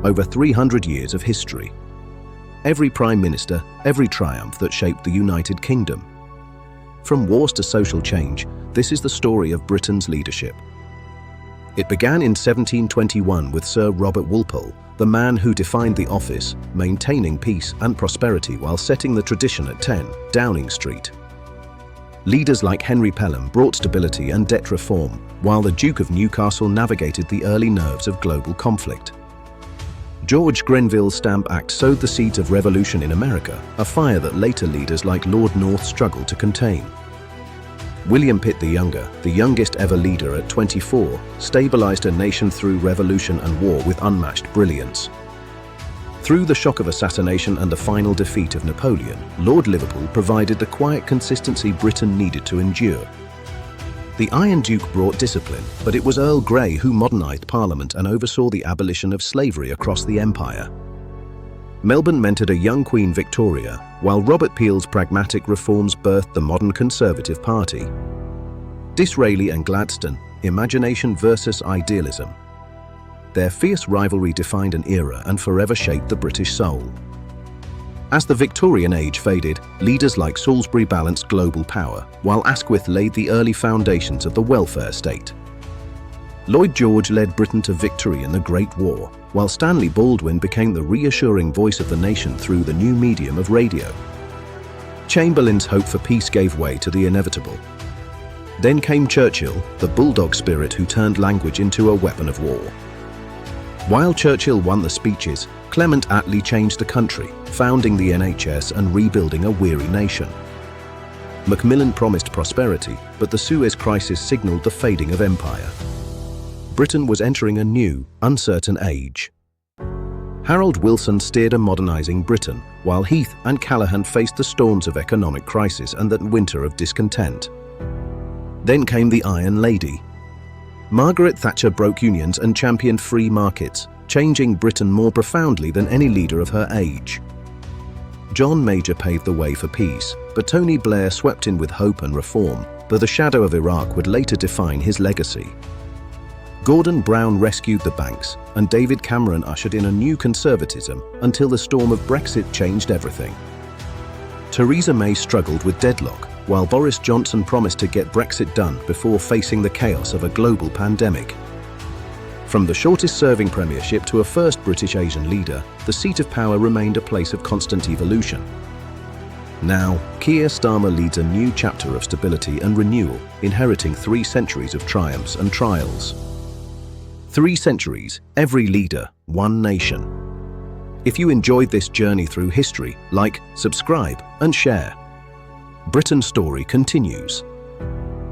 over 300 years of history. Every prime minister, every triumph that shaped the United Kingdom. From wars to social change, this is the story of Britain's leadership. It began in 1721 with Sir Robert Walpole, the man who defined the office, maintaining peace and prosperity while setting the tradition at 10 Downing Street. Leaders like Henry Pelham brought stability and debt reform, while the Duke of Newcastle navigated the early nerves of global conflict. George Grenville's Stamp Act sowed the seeds of revolution in America, a fire that later leaders like Lord North struggled to contain. William Pitt the Younger, the youngest ever leader at 24, stabilized a nation through revolution and war with unmatched brilliance. Through the shock of assassination and the final defeat of Napoleon, Lord Liverpool provided the quiet consistency Britain needed to endure. The Iron Duke brought discipline, but it was Earl Grey who modernized Parliament and oversaw the abolition of slavery across the empire. Melbourne mentored a young Queen Victoria, while Robert Peel's pragmatic reforms birthed the modern Conservative Party. Disraeli and Gladstone, imagination versus idealism. Their fierce rivalry defined an era and forever shaped the British soul. As the Victorian age faded, leaders like Salisbury balanced global power, while Asquith laid the early foundations of the welfare state. Lloyd George led Britain to victory in the Great War, while Stanley Baldwin became the reassuring voice of the nation through the new medium of radio. Chamberlain's hope for peace gave way to the inevitable. Then came Churchill, the bulldog spirit who turned language into a weapon of war. While Churchill won the speeches, Clement Attlee changed the country, founding the NHS and rebuilding a weary nation. Macmillan promised prosperity, but the Suez Crisis signaled the fading of empire. Britain was entering a new, uncertain age. Harold Wilson steered a modernizing Britain, while Heath and Callaghan faced the storms of economic crisis and that winter of discontent. Then came the Iron Lady. Margaret Thatcher broke unions and championed free markets, changing Britain more profoundly than any leader of her age. John Major paved the way for peace, but Tony Blair swept in with hope and reform, though the shadow of Iraq would later define his legacy. Gordon Brown rescued the banks, and David Cameron ushered in a new conservatism until the storm of Brexit changed everything. Theresa May struggled with deadlock, while Boris Johnson promised to get Brexit done before facing the chaos of a global pandemic. From the shortest-serving premiership to a first British Asian leader, the seat of power remained a place of constant evolution. Now, Keir Starmer leads a new chapter of stability and renewal, inheriting 3 centuries of triumphs and trials. 3 centuries, every leader, one nation. If you enjoyed this journey through history, like, subscribe, and share. Britain's story continues.